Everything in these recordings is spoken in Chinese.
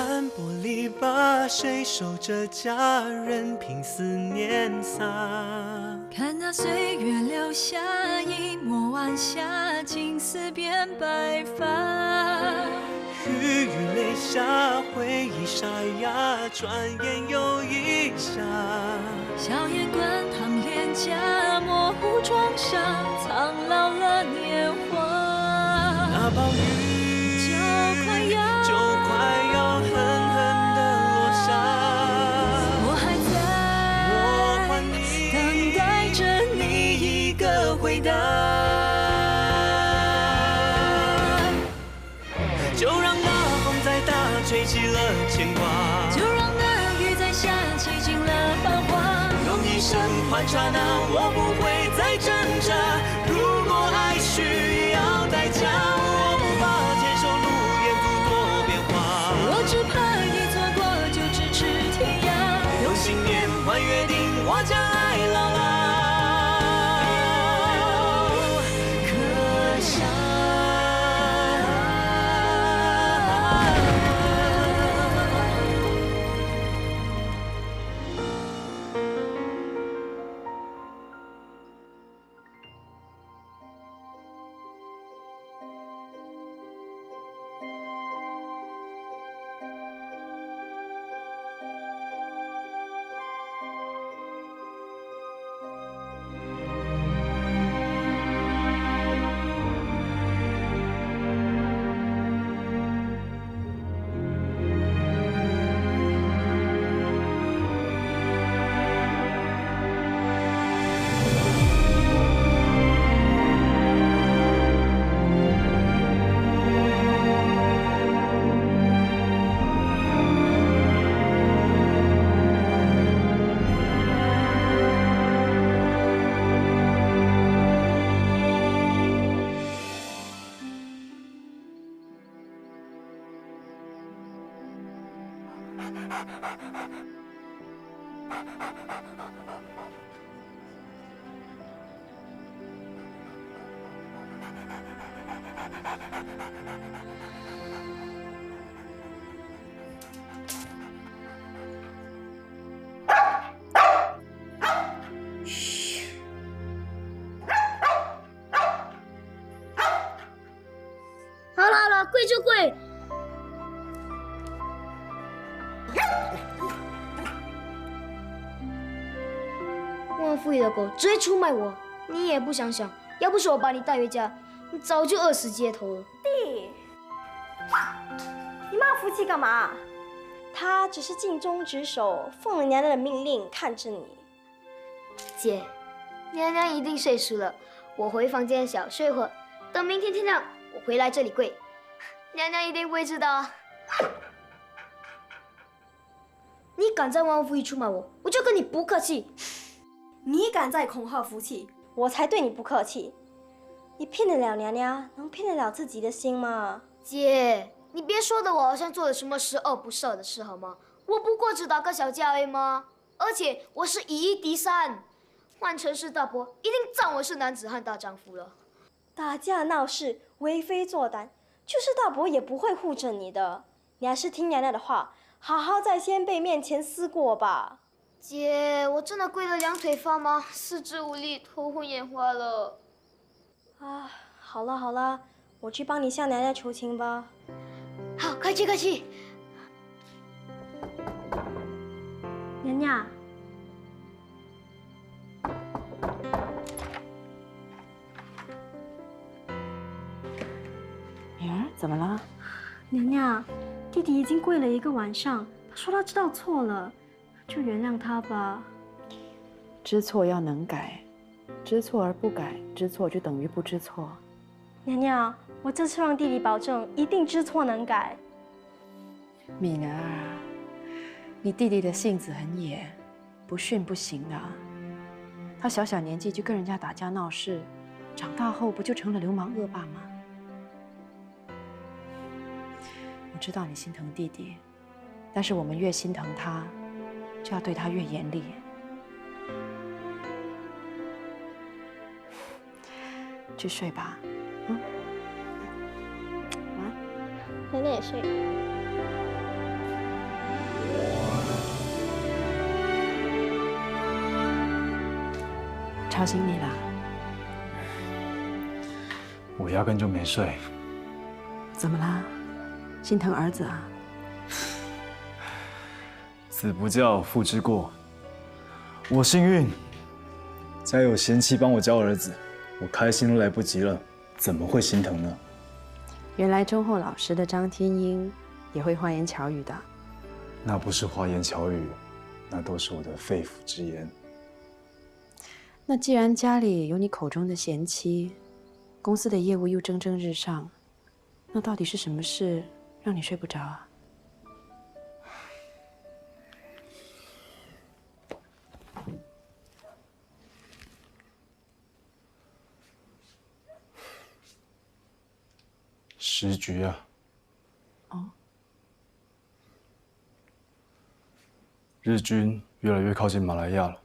斑驳篱笆，谁守着家人凭思念洒？看那岁月留下一抹晚霞，青丝变白发。雨雨泪下，回忆沙哑，转眼又一夏。笑颜滚烫脸颊，模糊妆纱，苍老了年华。那暴雨就快要狠狠地落下，我还在等待着你一个回答。就让那风再大，吹起了牵挂，就让那雨在下，洗尽了繁华。用一生换刹那，我不会再挣扎。如果爱需要代价，我不怕牵手路沿途多变化。我只怕一错过就咫尺天涯。用信念换约定，我将爱牢牢刻下。好了好了，跪就跪。忘父义的狗直接出卖我，你也不想想，要不是我把你带回家，你早就饿死街头了。弟，你骂福气干嘛？他只是尽忠职守，奉了娘娘的命令看着你。姐，娘娘一定睡熟了，我回房间小睡会儿，等明天天亮我回来这里跪，娘娘一定不会知道。你敢再忘父义出卖我，我就跟你不客气。你敢再恐吓福气，我才对你不客气。你骗得了娘娘，能骗得了自己的心吗？姐，你别说的我好像做了什么十恶不赦的事好吗？我不过只打个小架而已吗？而且我是以一敌三，换成是大伯一定赞我是男子汉大丈夫了。打架闹事，为非作歹，就是大伯也不会护着你的。你还是听娘娘的话，好好在先辈面前思过吧。姐，我真的跪得两腿发麻，四肢无力，头昏眼花了。啊，好了好了，我去帮你向娘娘求情吧。好，快去快去。娘娘，敏儿，怎么了？娘娘，弟弟已经跪了一个晚上，他说他知道错了，就原谅他吧。知错要能改，知错而不改，知错就等于不知错。娘娘，我这次让弟弟保证一定知错能改。敏儿，你弟弟的性子很野，不训不行的。他小小年纪就跟人家打架闹事，长大后不就成了流氓恶霸吗？我知道你心疼弟弟，但是我们越心疼他，就要对他越严厉。去睡吧，晚安。娘娘也睡。吵醒你了？我压根就没睡。怎么啦？心疼儿子啊？子不教，父之过。我幸运，家有贤妻帮我教儿子，我开心都来不及了，怎么会心疼呢？原来忠厚老实的张天英也会花言巧语的。那不是花言巧语，那都是我的肺腑之言。那既然家里有你口中的贤妻，公司的业务又蒸蒸日上，那到底是什么事让你睡不着啊？时局啊。哦。日军越来越靠近马来亚了，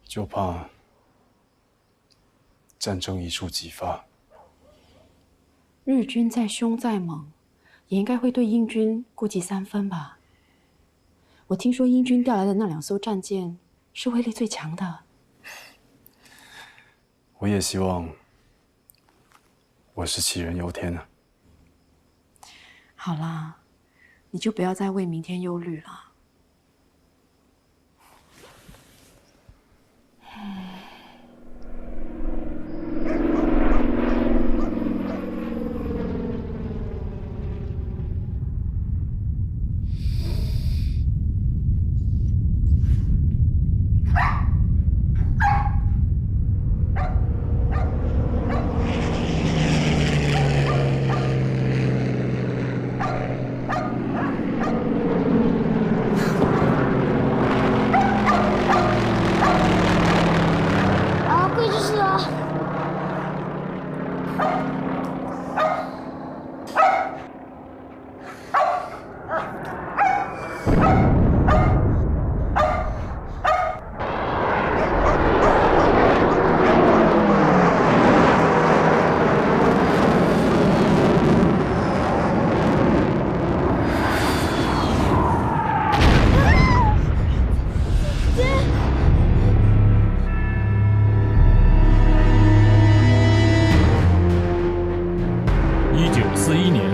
就怕战争一触即发。日军再凶再猛，也应该会对英军顾忌3分吧？我听说英军调来的那2艘战舰是威力最强的。我也希望我是杞人忧天啊。好啦，你就不要再为明天忧虑了。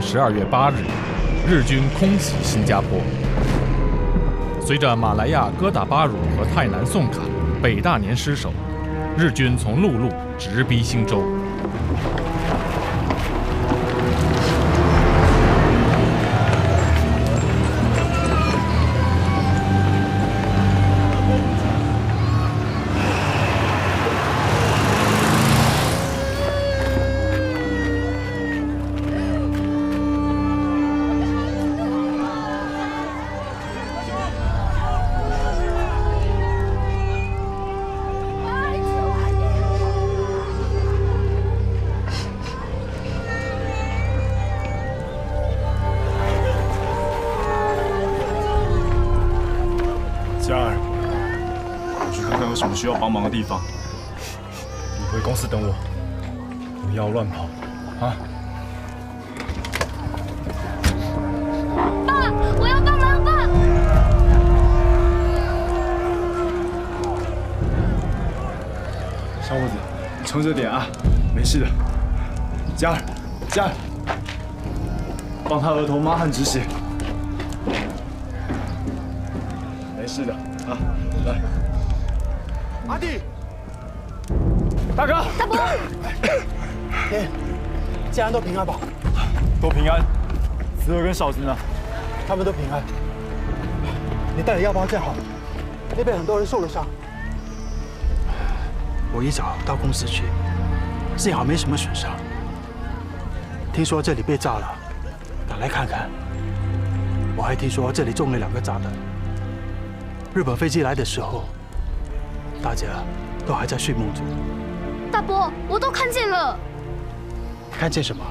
12月8日，日军空袭新加坡。随着马来亚哥打巴鲁和泰南宋坎、北大年失守，日军从陆路直逼兴洲。嘉儿，我去看看有什么需要帮忙的地方。你回公司等我，不要乱跑，啊！爸，我要帮忙，爸！小伙子，你撑着点啊，没事的。嘉儿，嘉儿，帮他额头抹汗止血。没事的啊，来。阿弟，大哥，大伯，家人都平安吧？都平安。子儿跟嫂子呢？他们都平安。你带的药包站好，那边很多人受了伤。我一早到公司去，幸好没什么损伤。听说这里被炸了，赶来看看。我还听说这里中了2个炸弹。日本飞机来的时候，大家都还在睡梦中。大伯，我都看见了。看见什么？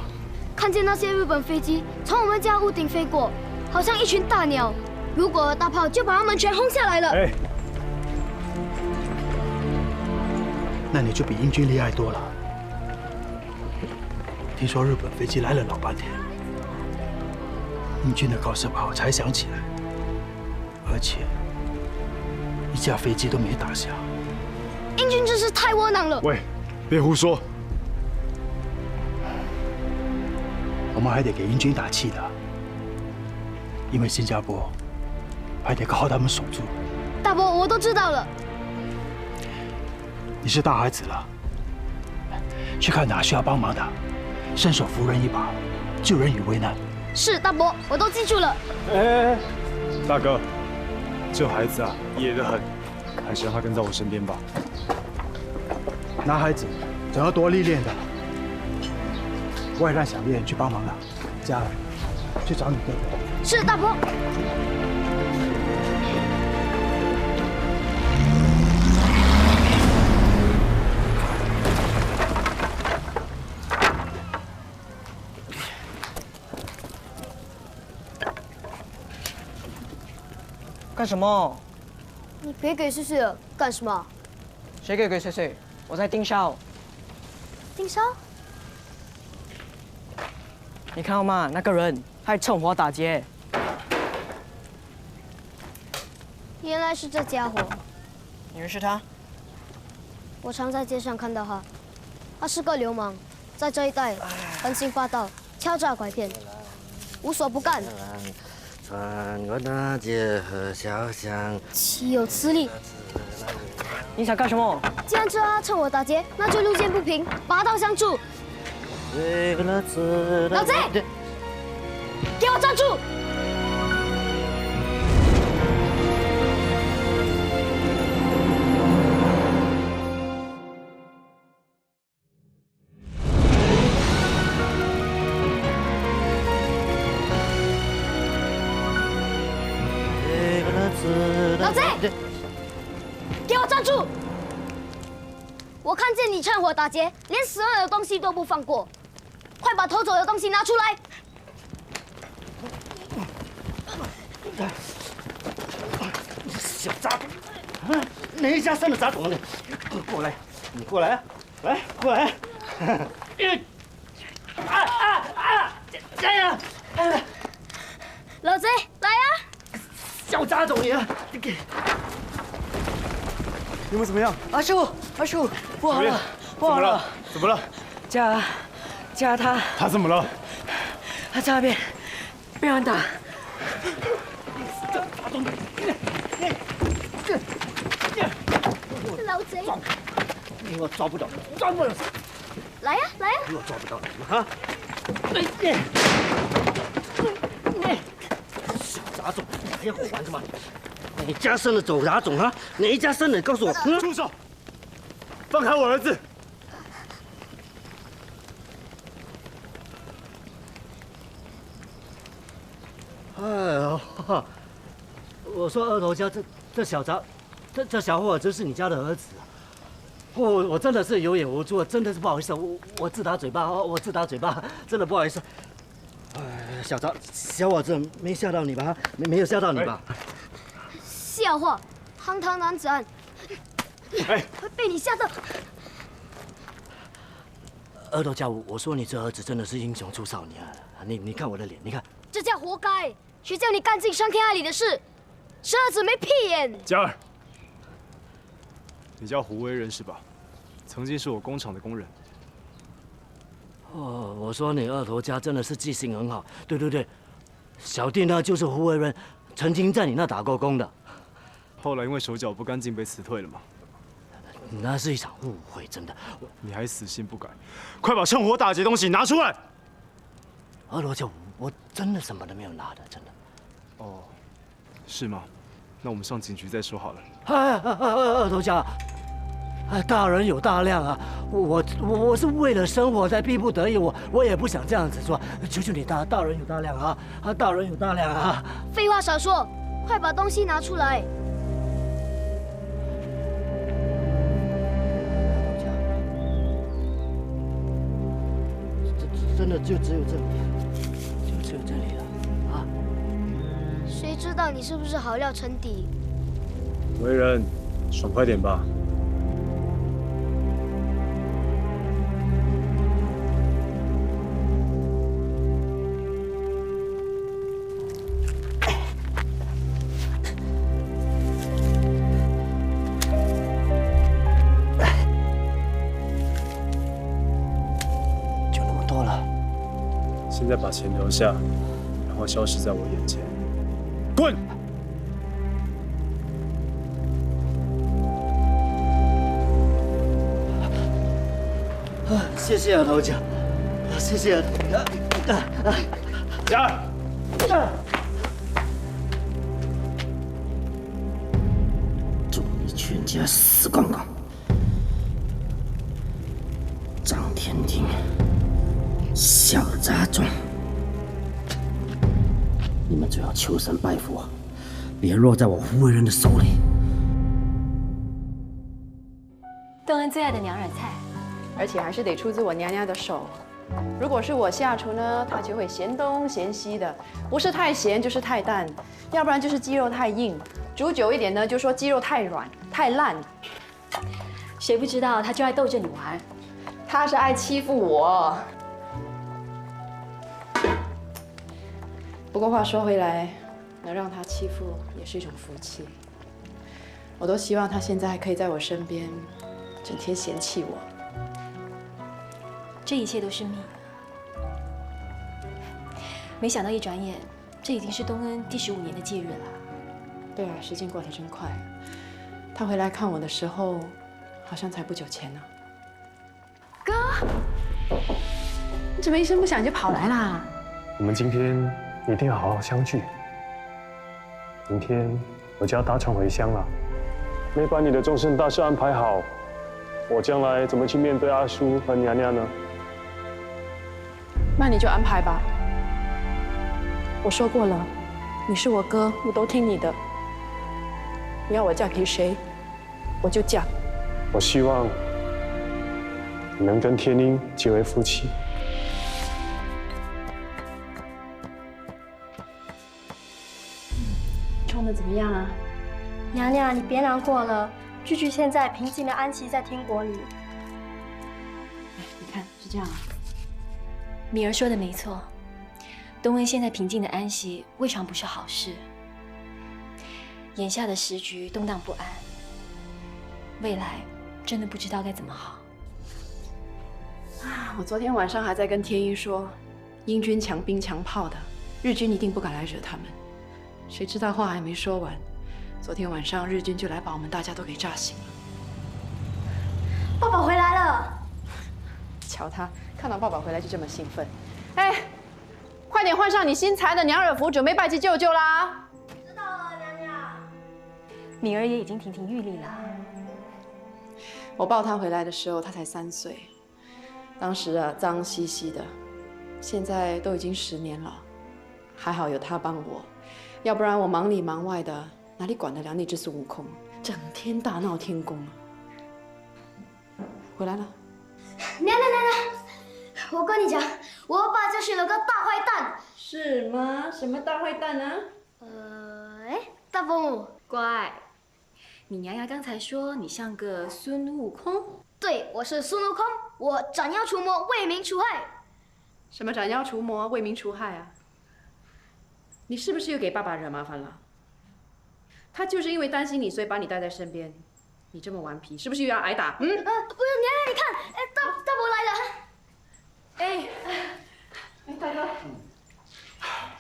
看见那些日本飞机从我们家屋顶飞过，好像一群大鸟。如果大炮就把他们全轰下来了。哎，那你就比英军厉害多了。听说日本飞机来了老半天，英军的高射炮才响起来，而且一架飞机都没打下。英军真是太窝囊了。喂，别胡说！我们还得给英军打气的，因为新加坡还得靠他们守住。大伯，我都知道了。你是大孩子了，去看哪需要帮忙的，伸手扶人一把，救人于危难。是大伯，我都记住了。哎，大哥，这孩子啊，野得很，还是让他跟在我身边吧。男孩子总要多历练的。我也让小叶去帮忙了。嘉儿，去找你哥哥。是大伯。干什么？你鬼鬼祟祟的干什么？谁鬼鬼祟祟？我在盯梢。盯梢？你看到吗？那个人还趁火打劫。原来是这家伙。你认识他？我常在街上看到他。他是个流氓，在这一带横行霸道，敲诈拐骗，无所不干。穿过大街和小巷，岂有此理！你想干什么？既然这他趁火打劫，那就路见不平，拔刀相助。老贼，给我站住！老贼，给我站住！我看见你趁火打劫，连死人的东西都不放过，快把偷走的东西拿出来！小杂种，哪一家生的杂种呢？过来，你过来，来，过来！加油！老贼，来呀！小杂种你！你们怎么样？阿叔，不好了，不好了！怎么了？家他他怎么了？他在那边被人打。老贼，我抓不到，抓不了！来呀，来呀！我抓不到你啊！小杂种，你还要还什么？哪家生的走杂种啊？哪一家生的？告诉我！住手！放开我儿子！哎呦，我说二头家这小杂，这小伙真是你家的儿子啊！我真的是有眼无珠，真的是不好意思，我自打嘴巴，真的不好意思。哎，小伙子没吓到你吧？没有吓到你吧？笑话，堂堂男子汉，会被你吓到。二头家，我说你这儿子真的是英雄出少年啊！你看我的脸，你看，这叫活该！谁叫你干尽伤天害理的事？生儿子没屁眼！嘉儿，你叫胡为人是吧？曾经是我工厂的工人。哦，我说你二头家真的是记性很好。对，小弟呢就是胡为人，曾经在你那打过工的。后来因为手脚不干净被辞退了嘛。那是一场误会，真的。你还死性不改，快把趁火打劫东西拿出来！二头家，我真的什么都没有拿的，真的。哦，是吗？那我们上警局再说好了。二头家，大人有大量啊！我是为了生活才逼不得已，我也不想这样子做。求求你，大人有大量啊！大人有大量啊！废话少说，快把东西拿出来！真的就只有这里，就只有这里了啊！谁知道你是不是好料沉底？为人，爽快点吧。现在把钱留下，然后消失在我眼前。滚！谢谢额头奖，谢谢。家。祝你全家死光光！张天庭，小杂种，你们最好求神拜佛，别落在我胡为人的手里。邓恩最爱的娘惹菜，而且还是得出自我娘娘的手。如果是我下厨呢，她就会嫌东嫌西的，不是太咸就是太淡，要不然就是鸡肉太硬，煮久一点呢就说鸡肉太软太烂。谁不知道她就爱逗着你玩？她是爱欺负我。不过话说回来，能让她欺负也是一种福气。我都希望她现在还可以在我身边，整天嫌弃我。这一切都是命。没想到一转眼，这已经是东恩第15年的忌日了。对啊，时间过得真快。他回来看我的时候，好像才不久前呢。哥，你怎么一声不响就跑来啦？我们今天一定要好好相聚。明天我就要搭船回乡了，没把你的终身大事安排好，我将来怎么去面对阿叔和娘娘呢？那你就安排吧。我说过了，你是我哥，我都听你的。你要我嫁给谁，我就嫁。我希望你能跟天英结为夫妻。冲得怎么样啊？娘娘，你别难过了，句句现在平静的安息在天国里。你看是这样啊。米儿说的没错，东恩现在平静的安息，未尝不是好事。眼下的时局动荡不安，未来真的不知道该怎么好。我昨天晚上还在跟天一说，英军强兵强炮的，日军一定不敢来惹他们。谁知道话还没说完，昨天晚上日军就来把我们大家都给炸醒了。爸爸回来了！瞧他，看到爸爸回来就这么兴奋。哎，快点换上你新裁的娘惹服，准备拜祭舅舅啦！知道了，娘娘。米儿也已经亭亭玉立了。我抱他回来的时候，他才3岁，当时啊脏兮兮的，现在都已经10年了，还好有他帮我，要不然我忙里忙外的，哪里管得了那只孙悟空，整天大闹天宫啊！回来了。娘，我跟你讲，我爸就是了个大坏蛋。是吗？什么大坏蛋啊？大伯母，乖，你娘娘刚才说你像个孙悟空。对，我是孙悟空，我斩妖除魔，为民除害。什么斩妖除魔，为民除害啊？你是不是又给爸爸惹麻烦了？他就是因为担心你，所以把你带在身边。你这么顽皮，是不是又要挨打？不是，娘娘，你看，大伯来了。大哥，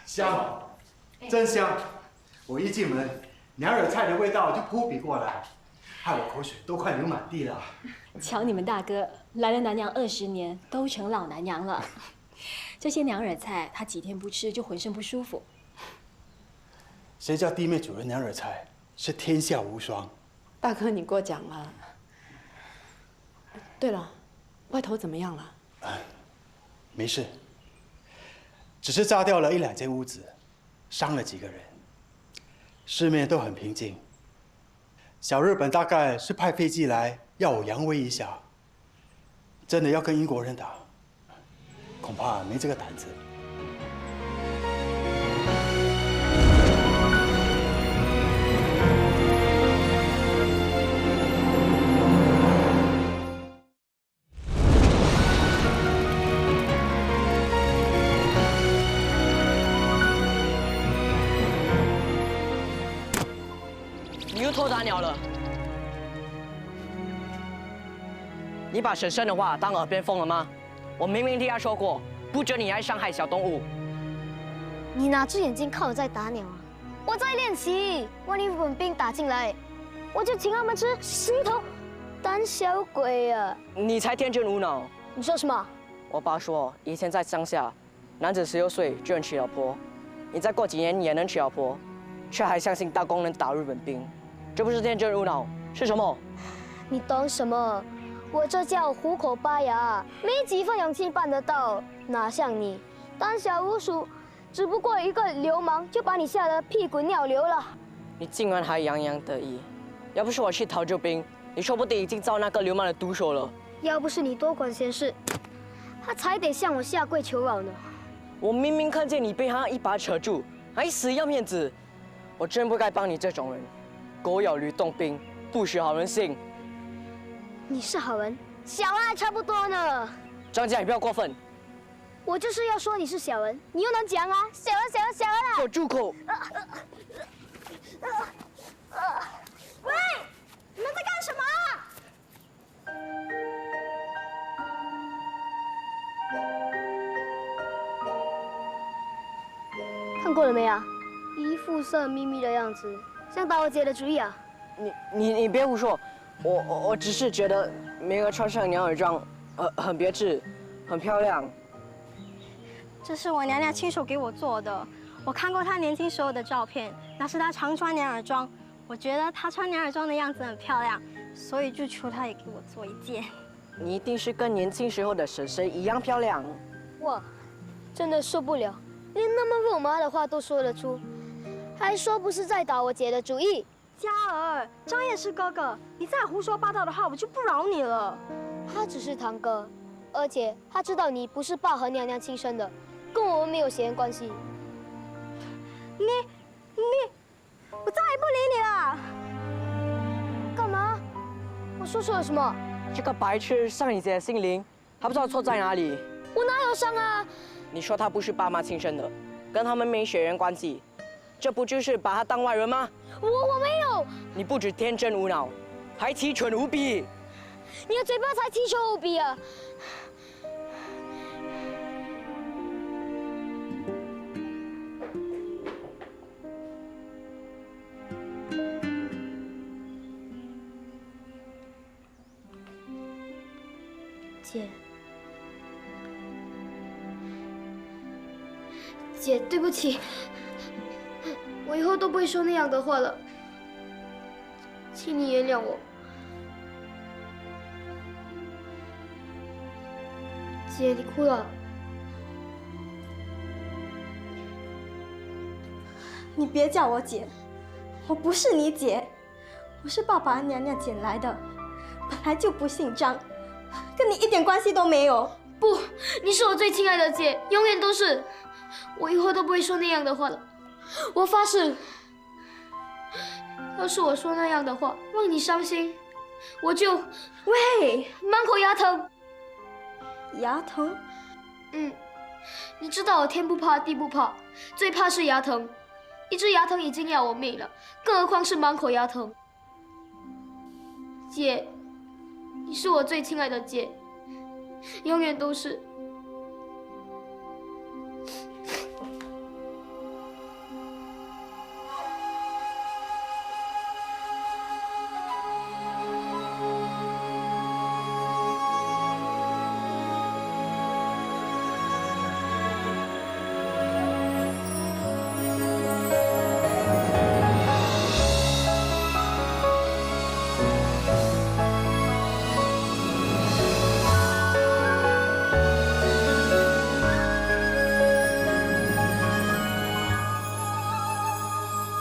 香，真香！我一进门，娘惹菜的味道就扑鼻过来，害我口水都快流满地了。瞧你们大哥来了南娘20年，都成老南娘了。这些娘惹菜，他几天不吃就浑身不舒服。谁叫弟妹煮的娘惹菜是天下无双？大哥，你过奖了。对了，外头怎么样了？没事，只是炸掉了1、2间屋子，伤了几个人。市面都很平静。小日本大概是派飞机来要我扬威一下，真的要跟英国人打，恐怕没这个胆子。你又偷打鸟了！你把婶婶的话当耳边风了吗？我明明听她说过，不准你来伤害小动物。你哪只眼睛看我在打鸟啊？我在练习，万一日本兵打进来，我就请他们吃石头。胆小鬼啊！你才天真无脑。你说什么？我爸说，以前在乡下，男子16岁就能娶老婆，你再过几年也能娶老婆，却还相信大公能打日本兵，这不是天真无脑是什么？你懂什么？我这叫虎口拔牙，没几分勇气办得到，哪像你胆小如鼠，只不过一个流氓就把你吓得屁滚尿流了。你竟然还洋洋得意，要不是我去讨救兵，你说不定已经遭那个流氓的毒手了。要不是你多管闲事，他才得向我下跪求饶呢。我明明看见你被他一把扯住，还死要面子，我真不该帮你这种人。狗咬吕洞宾，不识好人心。你是好人，小人还差不多呢。张家，你不要过分。我就是要说你是小人，你又能讲啊？小人，小人，小人啊！给我住口！喂，你们在干什么？看过了没啊？一副色眯眯的样子，想打我姐的主意啊？你别胡说，我只是觉得明儿穿上鸟耳装，很别致，很漂亮。这是我娘娘亲手给我做的，我看过她年轻时候的照片，那是她常穿娘耳装，我觉得她穿娘耳装的样子很漂亮，所以就求她也给我做一件。你一定是跟年轻时候的婶婶一样漂亮。哇，真的受不了，连那么肉麻的话都说得出，还说不是在打我姐的主意。嘉儿，张夜是哥哥，你再胡说八道的话，我就不饶你了。他只是堂哥，而且他知道你不是爸和娘娘亲生的，跟我们没有血缘关系。我再也不理你了。干嘛？我说错了什么？这个白痴伤你姐的心灵，还不知道错在哪里。我哪有伤啊？你说他不是爸妈亲生的，跟他们没血缘关系，这不就是把他当外人吗？我没有。你不止天真无脑，还奇蠢无比。你的嘴巴才奇蠢无比啊！姐，对不起，我以后都不会说那样的话了，请你原谅我。姐，你哭了。你别叫我姐，我不是你姐，我是爸爸娘娘捡来的，本来就不姓张，跟你一点关系都没有。不，你是我最亲爱的姐，永远都是。我以后都不会说那样的话了，我发誓。要是我说那样的话让你伤心，我就喂，满口牙疼。牙疼？你知道我天不怕地不怕，最怕是牙疼。一只牙疼已经要我命了，更何况是满口牙疼。姐，你是我最亲爱的姐，永远都是。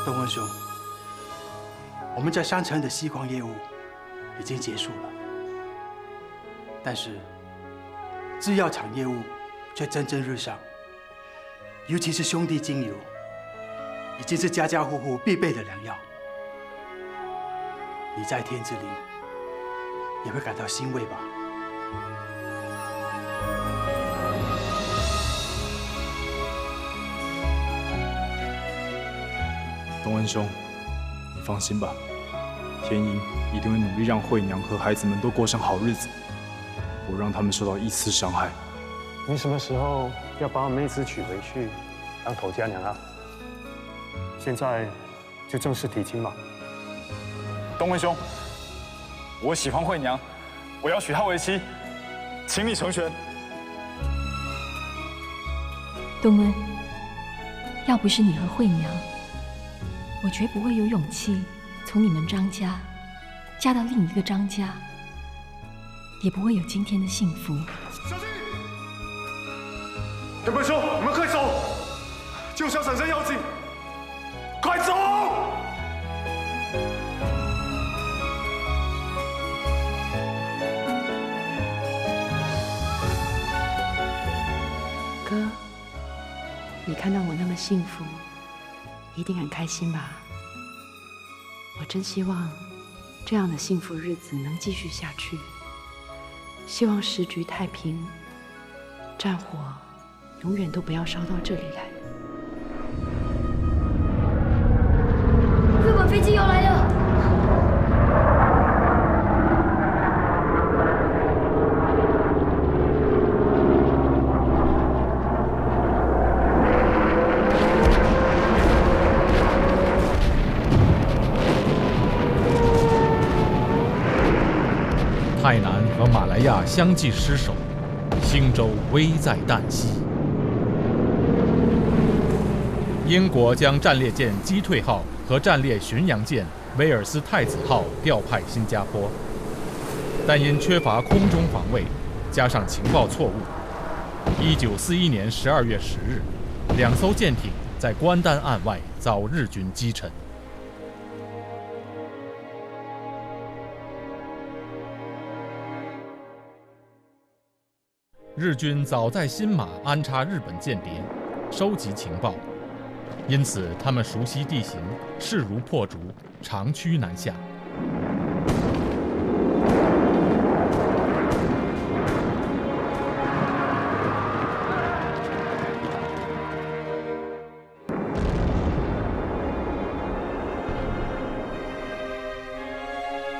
东文兄，我们在商城的锡矿业务已经结束了，但是制药厂业务却蒸蒸日上，尤其是兄弟精油，已经是家家户户必备的良药。你在天之灵也会感到欣慰吧？东恩兄，你放心吧，天鹰一定会努力让惠娘和孩子们都过上好日子，不让他们受到一丝伤害。你什么时候要把我妹子娶回去当头家娘啊？现在就正式提亲吧。东文兄，我喜欢惠娘，我要娶她为妻，请你成全。东恩，要不是你和惠娘，我绝不会有勇气从你们张家嫁到另一个张家，也不会有今天的幸福。小心！东文兄，你们快走！救小婶婶要紧，快走！哥，你看到我那么幸福，一定很开心吧？我真希望这样的幸福日子能继续下去，希望时局太平，战火永远都不要烧到这里来。日本飞机又来了！泰南和马来亚相继失守，兴州危在旦夕。英国将战列舰击退号和战列巡洋舰威尔斯太子号调派新加坡，但因缺乏空中防卫，加上情报错误，1941年12月10日，2艘舰艇在关丹岸外遭日军击沉。日军早在新马安插日本间谍，收集情报，因此他们熟悉地形，势如破竹，长驱南下。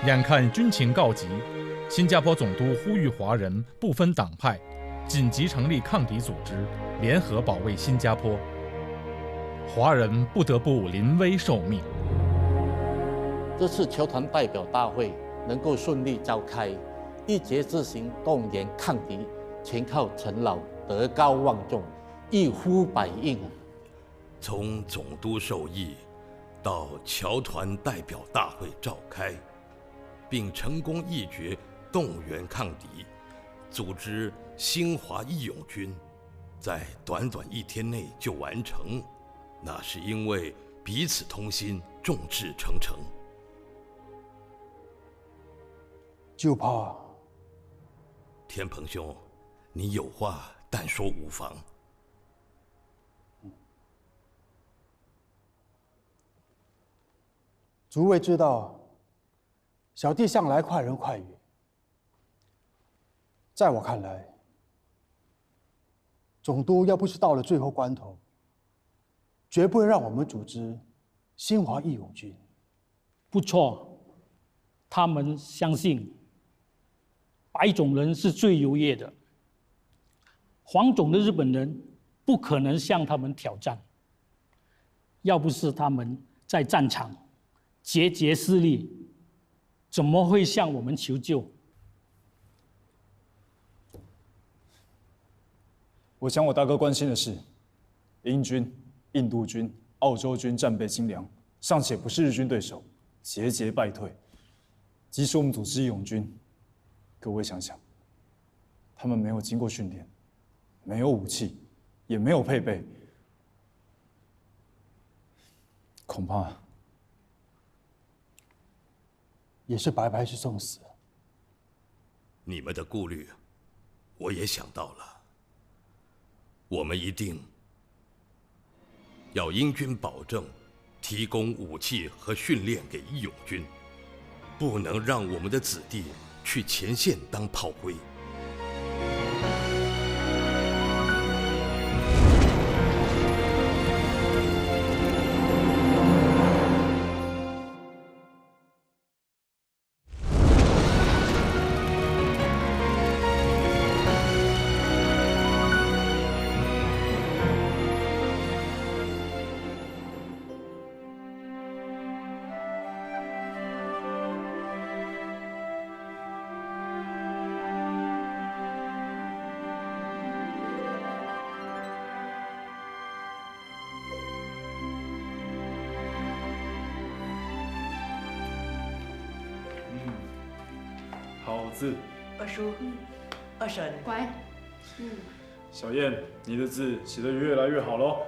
眼看军情告急，新加坡总督呼吁华人不分党派，紧急成立抗敌组织，联合保卫新加坡。华人不得不临危受命。这次侨团代表大会能够顺利召开，一节自行动员抗敌，全靠陈老德高望重，一呼百应啊！从总督授意到侨团代表大会召开，并成功议决动员抗敌，组织兴华义勇军，在短短1天内就完成，那是因为彼此同心，众志成城。就怕天鹏兄，你有话但说无妨。诸位知道，小弟向来快人快语。在我看来，总督要不是到了最后关头，绝不会让我们组织兴华义勇军。不错，他们相信白种人是最优越的，黄种的日本人不可能向他们挑战。要不是他们在战场节节失利，怎么会向我们求救？我想我大哥关心的是，英军、印度军、澳洲军战备精良，尚且不是日军对手，节节败退。即使我们组织义勇军，各位想想，他们没有经过训练，没有武器，也没有配备，恐怕也是白白去送死。你们的顾虑，我也想到了。我们一定要英军保证提供武器和训练给义勇军，不能让我们的子弟去前线当炮灰。好字。二叔，二婶，乖。小燕，你的字写得越来越好喽。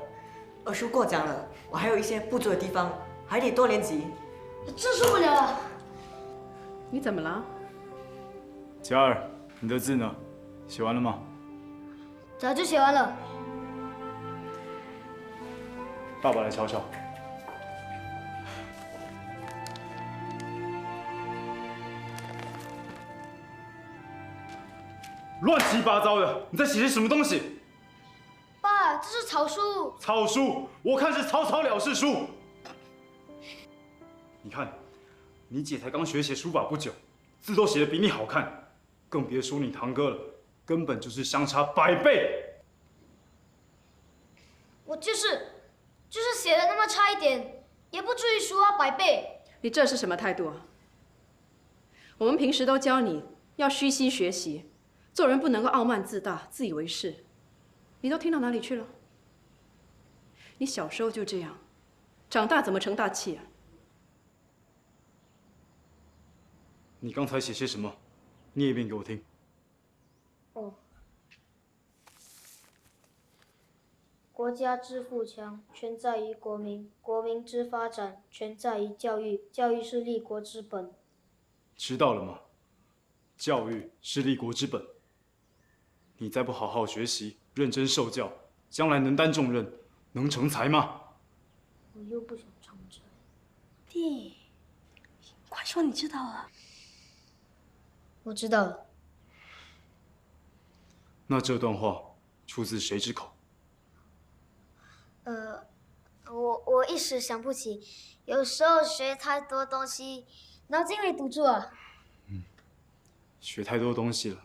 二叔过奖了，我还有一些不足的地方，还得多练习。真受不了了！你怎么了？佳儿，你的字呢？写完了吗？早就写完了。爸爸来瞧瞧。乱七八糟的，你在写些什么东西？爸，这是草书。草书，我看是草草了事书。你看，你姐才刚学写书法不久，字都写得比你好看，更别说你堂哥了，根本就是相差100倍。我就是写的那么差一点，也不至于输他100倍。你这是什么态度啊？我们平时都教你要虚心学习，做人不能够傲慢自大、自以为是。你都听到哪里去了？你小时候就这样，长大怎么成大器啊？你刚才写些什么？念一遍给我听。哦。国家之富强，全在于国民；国民之发展，全在于教育。教育是立国之本。知道了吗？教育是立国之本。你再不好好学习，认真受教，将来能担重任，能成才吗？我又不想成才。弟，快说你知道了。我知道了。那这段话出自谁之口？我一时想不起，有时候学太多东西，脑筋里堵住了。学太多东西了，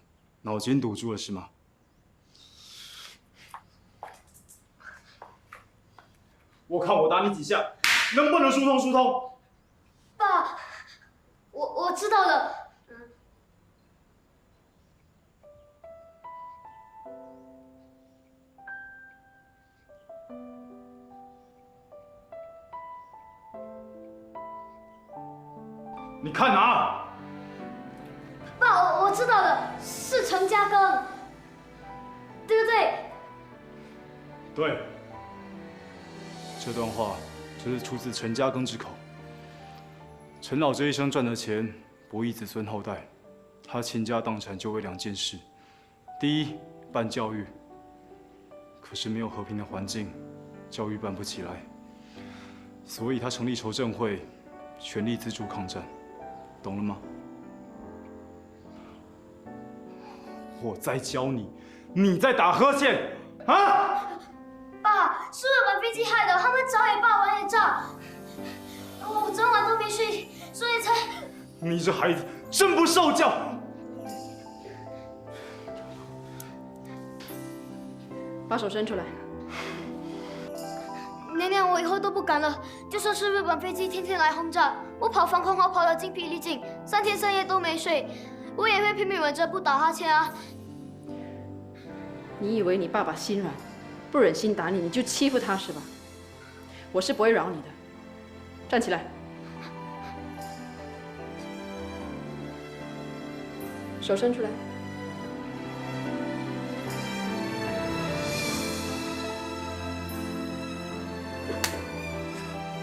脑筋堵住了是吗？我看我打你几下，能不能疏通疏通？爸，我知道了。你看哪？爸，我知道了，是陈嘉庚，对不对？对。这段话就是出自陈嘉庚之口。陈老这一生赚的钱不易子孙后代，他倾家荡产就为2件事：第一，办教育。可是没有和平的环境，教育办不起来，所以他成立筹政会，全力资助抗战。懂了吗？我在教你，你在打呵欠啊！爸，是日本飞机害的，他们早也罢晚也炸，我整晚都没睡，所以才……你这孩子真不受教！把手伸出来。娘娘，我以后都不敢了。就算是日本飞机天天来轰炸，我跑防空壕跑得精疲力尽，3天3夜都没睡，我也会拼命忍着不打哈欠啊。你以为你爸爸心软，不忍心打你，你就欺负他是吧？我是不会饶你的。站起来，手伸出来。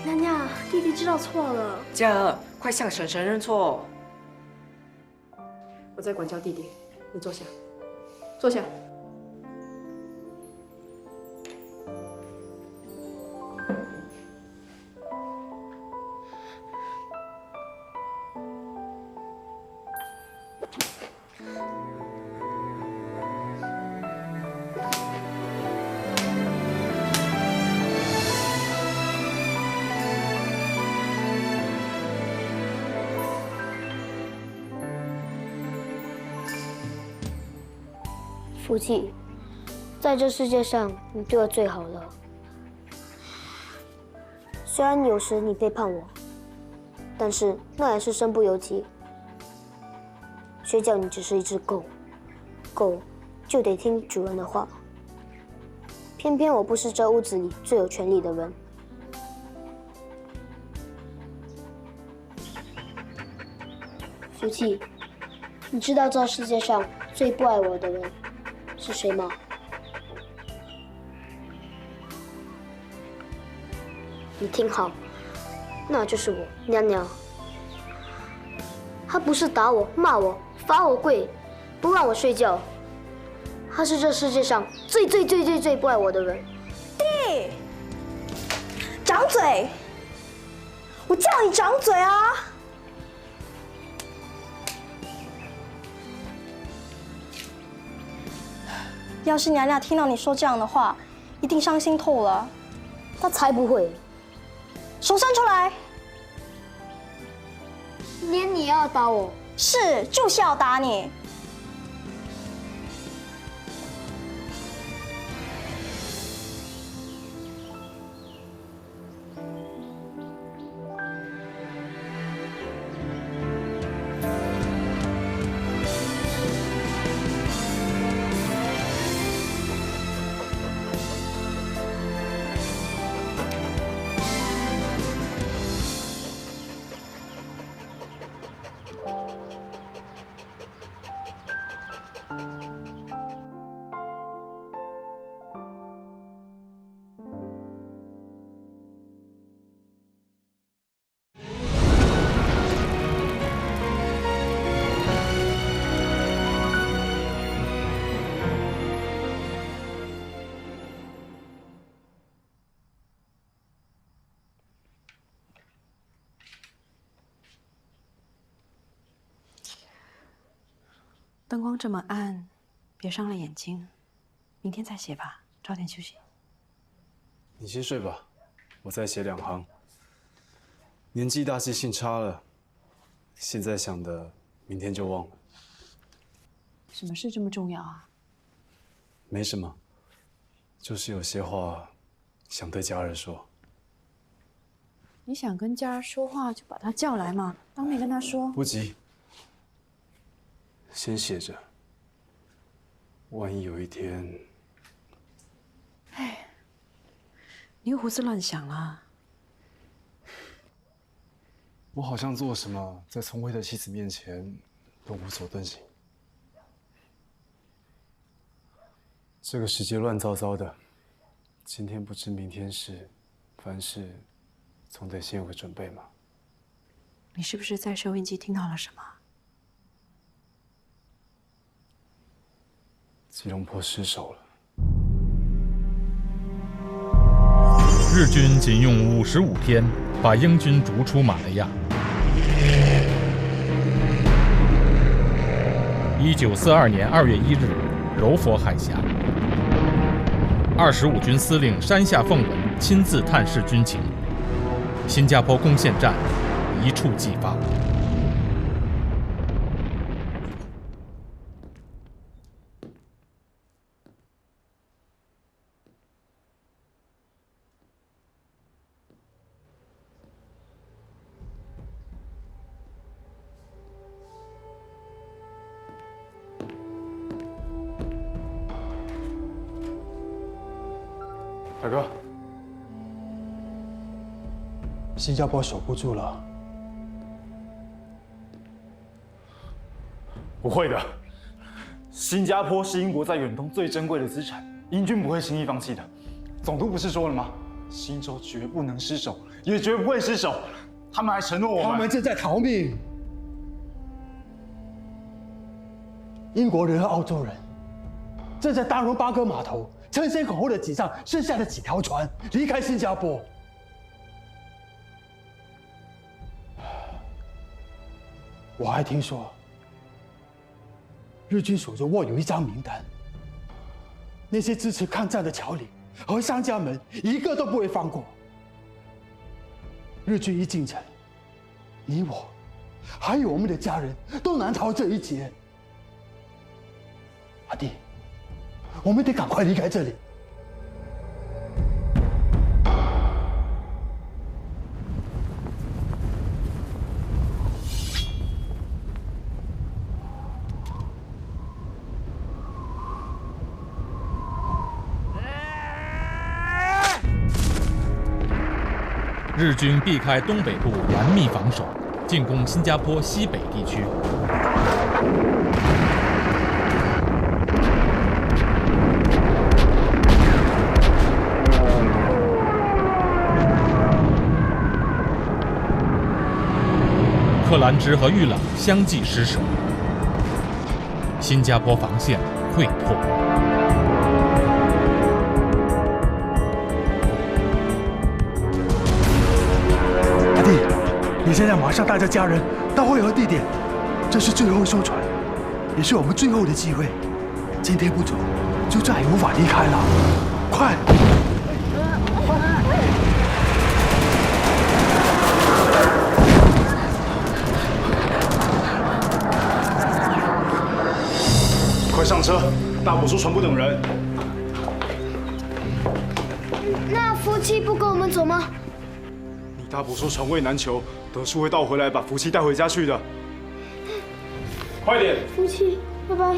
娘娘，弟弟知道错了。佳儿，快向婶婶认错。我在管教弟弟，你坐下，坐下。福气，在这世界上，你对我最好了。虽然有时你背叛我，但是那也是身不由己。谁叫你只是一只狗，狗就得听主人的话。偏偏我不是这屋子里最有权力的人。福气，你知道这世界上最不爱我的人是谁吗？你听好，那就是我娘娘。她不是打我、骂我、罚我跪，不让我睡觉，她是这世界上最不爱我的人。弟，掌嘴！我叫你掌嘴啊！要是娘娘听到你说这样的话，一定伤心透了。她才不会！手伸出来！连你也要打我？是，就是要打你。灯光这么暗，别伤了眼睛。明天再写吧，早点休息。你先睡吧，我再写2行。年纪大，记性差了，现在想的，明天就忘了。什么事这么重要啊？没什么，就是有些话想对佳儿说。你想跟佳儿说话，就把她叫来嘛，当面跟她说。不急。先写着，万一有一天……哎，你又胡思乱想了。我好像做什么，在聪慧的妻子面前都无所遁形。这个世界乱糟糟的，今天不知明天事，凡事总得先有个准备嘛。你是不是在收音机听到了什么？吉隆坡失守了。日军仅用55天把英军逐出马来亚。1942年2月1日，柔佛海峡，25军司令山下奉文亲自探视军情，新加坡攻陷战一触即发。大哥，新加坡守不住了。不会的，新加坡是英国在远东最珍贵的资产，英军不会轻易放弃的。总督不是说了吗？新州绝不能失守，也绝不会失守。他们还承诺我们，他们正在逃命。英国人和澳洲人正在大陆巴哥码头争先恐后的挤上剩下的几条船，离开新加坡。我还听说，日军手中握有一张名单，那些支持抗战的侨领和商家们一个都不会放过。日军一进城，你我，还有我们的家人都难逃这一劫。阿弟，我们得赶快离开这里。日军避开东北部，严密防守，进攻新加坡西北地区。克兰芝和玉朗相继失守，新加坡防线溃破。阿弟，你现在马上带着家人到会合地点，这是最后艘船，也是我们最后的机会。今天不走，就再也无法离开了。快！快上车！大伯说船不等人。那夫妻不跟我们走吗？你大伯说船位难求，德叔会倒回来把福气带回家去的。快点！夫妻，拜拜。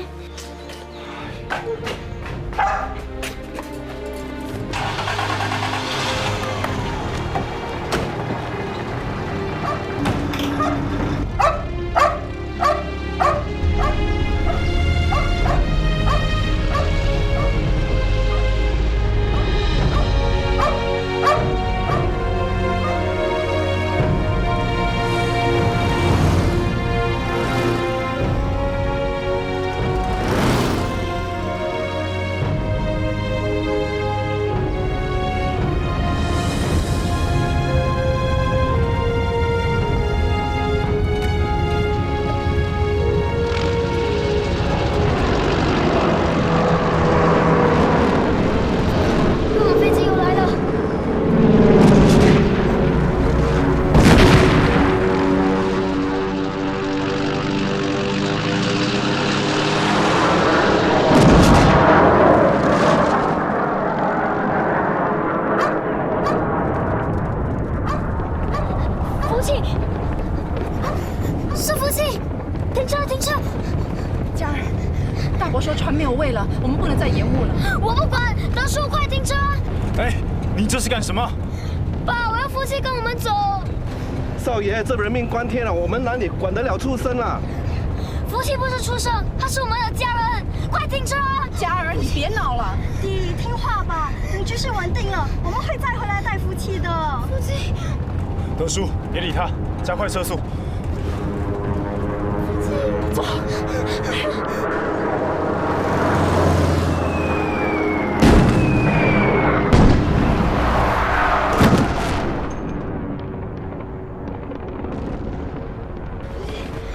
是福气！停车，停车！家人，大伯说船没有位了，我们不能再延误了。我不管，德叔，快停车！哎，你这是干什么？爸，我要福气跟我们走。少爷，这人命关天了，我们哪里管得了畜生啊？福气不是畜生，他是我们的家人，快停车！家儿，你别闹了，弟，听话吧，等局势稳定了，我们会再回来带福气的。福气，德叔，别理他，加快车速。走。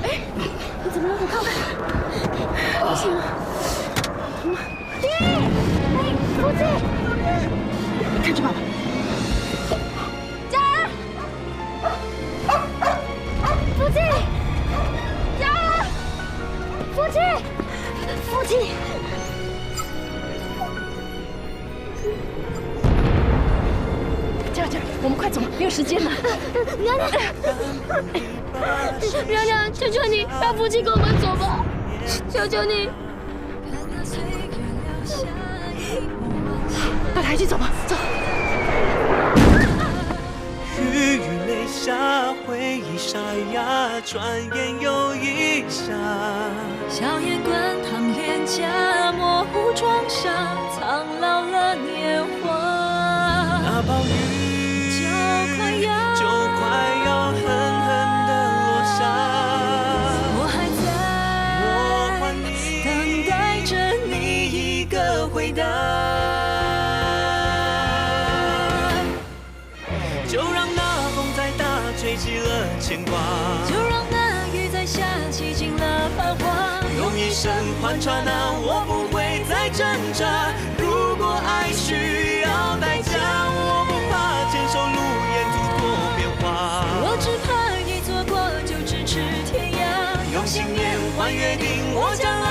哎，你怎么了？我看看，不行了。弟，哎，福气，看着爸爸。家儿，福气。福气，福气，家儿，我们快走，没有时间了。娘娘，娘娘，求求你，让福气跟我们走吧，求求你。带他一起走吧，走。雨与泪下，回忆沙哑，转眼又一夏。笑颜滚烫脸颊，模糊妆纱，苍老了年华。那暴雨就快要狠狠地落下。我还在等待着你一个回答。就让那风再大，吹起了牵挂。就让那雨再下，洗尽了繁华。用一生换刹那，我不会再挣扎。如果爱需要代价，我不怕坚守路沿途多变化。我只怕一错过就咫尺天涯。用信念换约定，我将。